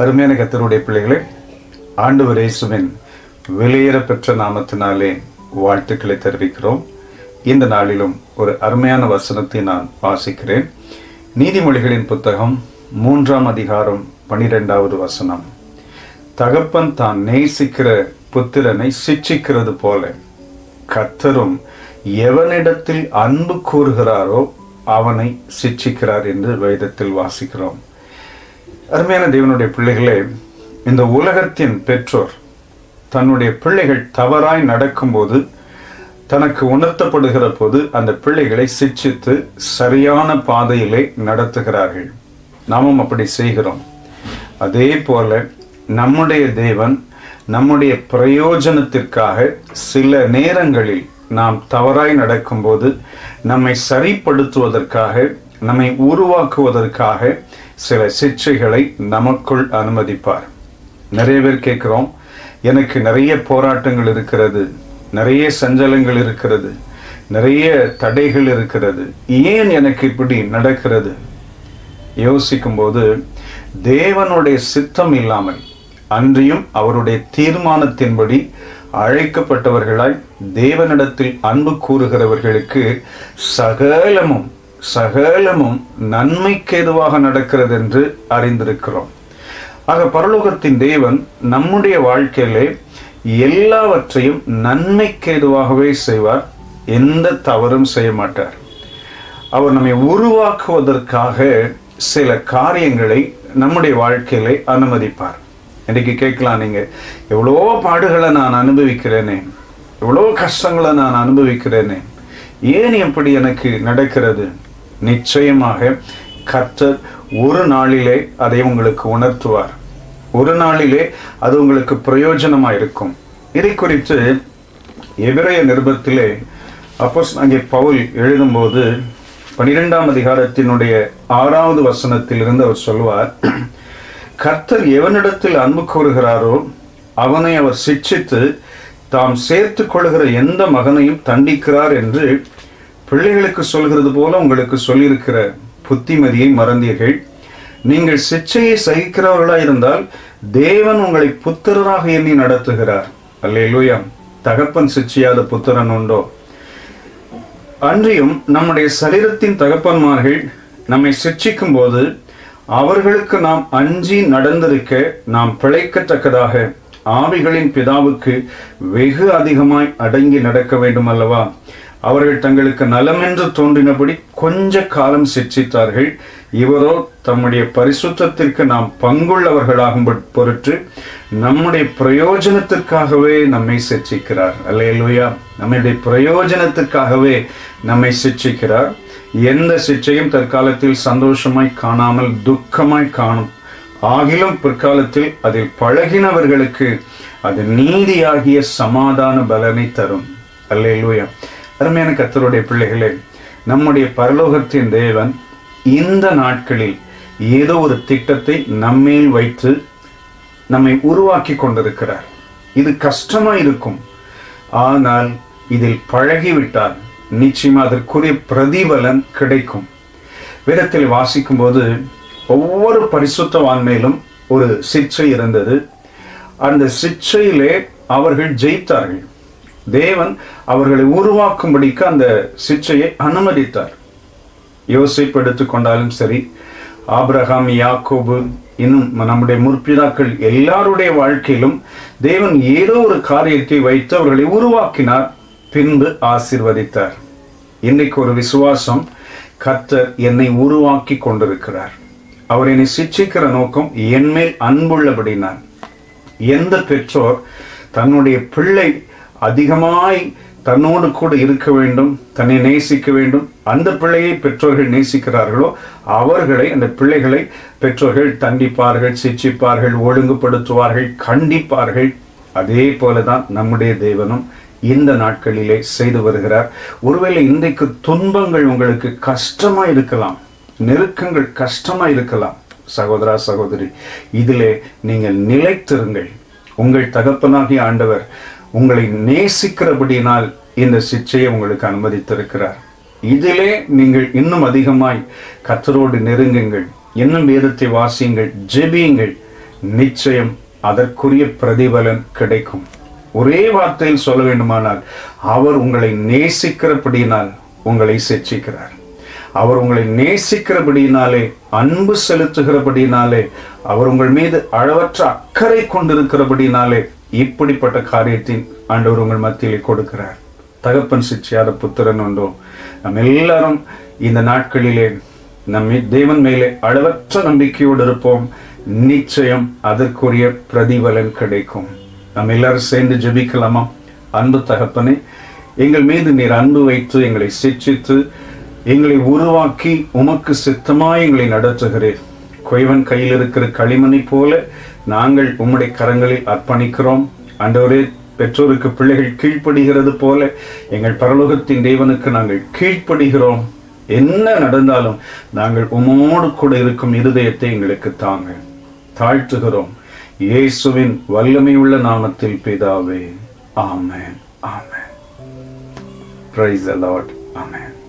அருமையான கர்த்தருடைய பிள்ளைகளே, ஆண்டவர் இயேசுவின் வெளியேற பெற்ற நாமத்தினாலே வாழ்த்துக்களை தெரிவிக்கிறோம். இந்த நாளிலும் ஒரு அருமையான வசனத்தை நான் வாசிக்கிறேன். நீதிமொழிகளின் புத்தகம் 3ஆம் அதிகாரம் 12வது வசனம். தகப்பன் தான் நேசிக்கிற புத்திரனை சிட்சிக்கிறது போல கர்த்தரும் எவனிடத்தில் அன்பு கூறுகிறாரோ அவனை சிட்சிக்கிறார் என்று வேதத்தில் வாசிக்கிறோம். அருமையான தேவனுடைய பிள்ளைகளே, இந்த உலகத்தின் பெற்றோர் தன்னுடைய பிள்ளைகள் தவறாய் நடக்கும்போது, தனக்கு உணர்த்தப்படுகிற போது அந்த பிள்ளைகளை சிட்சித்து சரியான பாதையிலே நடத்துகிறார்கள். நாமும் அப்படி செய்கிறோம். அதே போல நம்முடைய தேவன் நம்முடைய பிரயோஜனத்திற்காக சில நேரங்களில் நாம் தவறாய் நடக்கும்போது நம்மை சரிப்படுத்துவதற்காக, நம்மை உருவாக்குவதற்காக சில சிக்ஷைகளை நமக்குள் அனுமதிப்பார். நிறைய பேர் கேட்கிறோம், எனக்கு நிறைய போராட்டங்கள் இருக்கிறது, நிறைய சஞ்சலங்கள் இருக்கிறது, நிறைய தடைகள் இருக்கிறது, ஏன் எனக்கு இப்படி நடக்கிறது? யோசிக்கும் போது தேவனுடைய சித்தம் இல்லாமல், அன்றியும் அவருடைய தீர்மானத்தின்படி அழைக்கப்பட்டவர்களாய் தேவனிடத்தில் அன்பு கூறுகிறவர்களுக்கு சகலமும் நன்மைக்கேதுவாக நடக்கிறது என்று அறிந்திருக்கிறோம். ஆக பரலோகத்தின் தேவன் நம்முடைய வாழ்க்கையிலே எல்லாவற்றையும் நன்மைக்கேதுவாகவே செய்வார். எந்த தவறும் செய்ய மாட்டார். அவர் நம்மை உருவாக்குவதற்காக சில காரியங்களை நம்முடைய வாழ்க்கையிலே அனுமதிப்பார். இன்னைக்கு கேட்கலாம், நீங்க எவ்வளோ பாடுகளை நான் அனுபவிக்கிறேனே, எவ்வளோ கஷ்டங்களை நான் அனுபவிக்கிறேனே, ஏன் எப்படி எனக்கு நடக்கிறது? நிச்சயமாக கர்த்தர் ஒரு நாளிலே அதை உங்களுக்கு உணர்த்துவார். ஒரு நாளிலே அது உங்களுக்கு பிரயோஜனமா இருக்கும். இதை குறித்து எபிரேய நிருபத்திலே அப்போஸ்தலனாகிய பவுல் எழுதும்போது 12ஆம் அதிகாரத்தினுடைய 6வது வசனத்திலிருந்து அவர் சொல்வார், கர்த்தர் எவனிடத்தில் அன்பு கூறுகிறாரோ அவனை அவர் சிட்சித்து தாம் சேர்த்து கொள்கிற எந்த மகனையும் தண்டிக்கிறார் என்று பிள்ளைகளுக்கு சொல்கிறது போல உங்களுக்கு சொல்லியிருக்கிற புத்திமதியை மறந்தீர்கள். நீங்கள் சிட்சையை சகிக்கிறவர்களாக இருந்தால் தேவன் உங்களை புத்திரராக எண்ணி நடத்துகிறார். அல்லேலூயா. தகப்பன் சிட்சியாத புத்திரன் உண்டோ? அன்றியும் நம்முடைய சரீரத்தின் தகப்பன்மார்கள் நம்மை சிட்சிக்கும் போது அவர்களுக்கு நாம் அஞ்சி நடந்திருக்க நாம் பிழைக்கத்தக்கதாக ஆவிகளின் பிதாவுக்கு வெகு அதிகமாய் அடங்கி நடக்க வேண்டும் அல்லவா? அவர்கள் தங்களுக்கு நலமென்று தோன்றினபடி கொஞ்ச காலம் சிட்சித்தார்கள். இவரோ தம்முடைய பரிசுத்தத்திற்கு நாம் பங்குள்ளவர்களாகும் பொருட்டு நம்முடைய பிரயோஜனத்திற்காகவே நம்மை சிட்சிக்கிறார். அல்லேலூயா. நம்முடைய பிரயோஜனத்திற்காகவே நம்மை சிட்சிக்கிறார். எந்த சிட்சையும் தற்காலத்தில் சந்தோஷமாய் காணாமல் துக்கமாய் காணும். ஆகிலும் பிற்காலத்தில் அதில் பழகினவர்களுக்கு அது நீதியாகிய சமாதான பலனை தரும். அல்லேலூயா. அருமையான கர்த்தருடைய பிள்ளைகளே, நம்முடைய பரலோகத்தின் தேவன் இந்த நாட்களில் ஏதோ ஒரு திட்டத்தை நம்மேல் வைத்து நம்மை உருவாக்கி கொண்டிருக்கிறார். இது கஷ்டமா இருக்கும், ஆனால் இதில் பழகிவிட்டால் நிச்சயமா அதற்குரிய பிரதிபலன் கிடைக்கும். வேதத்தில் வாசிக்கும் போது ஒவ்வொரு பரிசுத்தவான் மேலும் ஒரு சிட்சை இருந்தது. அந்த சிட்சையிலே அவர்கள் ஜெயித்தார்கள். தேவன் அவர்களை உருவாக்கும்படிக்கு அந்த சிட்சையை அனுமதித்தார். யோசேப்பு எடுத்துக்கொண்டாலும் சரி, ஆபிரகாம், யாக்கோபு, இன்னும் நம்முடைய முற்பிதாக்கள் எல்லாருடைய வாழ்க்கையிலும் தேவன் ஏதோ ஒரு காரியத்தை வைத்து அவர்களை உருவாக்கினார், பின்பு ஆசீர்வதித்தார். இன்னைக்கு ஒரு விசுவாசம், கர்த்தர் என்னை உருவாக்கி கொண்டிருக்கிறார். அவர் என்னை சிட்சிக்கிற நோக்கம் என்மேல் அன்புள்ளபடினான். எந்த பெற்றோர் தன்னுடைய பிள்ளை அதிகமாய் தன்னோடு கூட இருக்க வேண்டும், தன்னை நேசிக்க வேண்டும், அந்த பிள்ளையை பெற்றோர்கள் நேசிக்கிறார்களோ அவர்களை, அந்த பிள்ளைகளை பெற்றோர்கள் தண்டிப்பார்கள், சிட்சிப்பார்கள், ஒழுங்குபடுத்துவார்கள், கண்டிப்பார்கள். அதே போலதான் நம்முடைய தேவனும் இந்த நாட்களிலே செய்து வருகிறார். ஒருவேளை இன்றைக்கு துன்பங்கள் உங்களுக்கு கஷ்டமா இருக்கலாம், நெருக்கங்கள் கஷ்டமா இருக்கலாம். சகோதரா, சகோதரி, இதிலே நீங்கள் நிலைத்திருங்கள். உங்கள் தகப்பனாகிய ஆண்டவர் உங்களை நேசிக்கிறபடியினால் இந்த சிட்சையை உங்களுக்கு அனுமதித்திருக்கிறார். இதிலே நீங்கள் இன்னும் அதிகமாய் கர்த்தரோடு நெருங்குங்கள், இன்னும் வேதத்தை வாசியுங்கள், ஜெபியுங்கள். நிச்சயம் அதற்குரிய பிரதிபலன் கிடைக்கும். ஒரே வார்த்தையில் சொல்ல வேண்டுமானால், அவர் உங்களை நேசிக்கிறபடியினால் உங்களை சிட்சிக்கிறார். அவர் உங்களை நேசிக்கிறபடியினாலே, அன்பு செலுத்துகிறபடியினாலே, அவர் உங்கள் மீது அளவற்ற அக்கறை கொண்டிருக்கிறபடினாலே இப்படிப்பட்ட காரியத்தின் ஆண்டவர் உங்கள் மத்தியிலே கொடுக்கிறார். தகப்பன் சிட்சியாத புத்திரன் ஒன்றோ. நம்ம எல்லாரும் இந்த நாட்களிலே நம்ம தேவன் மேலே அளவற்ற நம்பிக்கையோடு இருப்போம். நிச்சயம் அதற்குரிய பிரதிபலன் கிடைக்கும். நம்ம எல்லாரும் சேர்ந்து ஜெபிக்கலாமா? அன்பு தகப்பனே, எங்கள் மீது நீர் அன்பு வைத்து எங்களை சிட்சித்து எங்களை உருவாக்கி உமக்கு சித்தமாய் எங்களை நடத்துகிறீர். கொய்வன் கையில் இருக்கிற களிமணி போல நாங்கள் உம்முடைய கரங்களில் அர்ப்பணிக்கிறோம். ஆண்டவரே, பெற்றோருக்கு பிள்ளைகள் கீழ்ப்படுகிறது போல எங்கள் பரலோகத்தின் தேவனுக்கு நாங்கள் கீழ்ப்படுகிறோம். என்ன நடந்தாலும் நாங்கள் உம்மோடு கூட இருக்கும் இருதயத்தை எங்களுக்கு தாங்க தாழ்த்துகிறோம். இயேசுவின் வல்லமையுள்ள நாமத்தில் பிதாவே, ஆமென். ஆமென். Praise the Lord. Amen.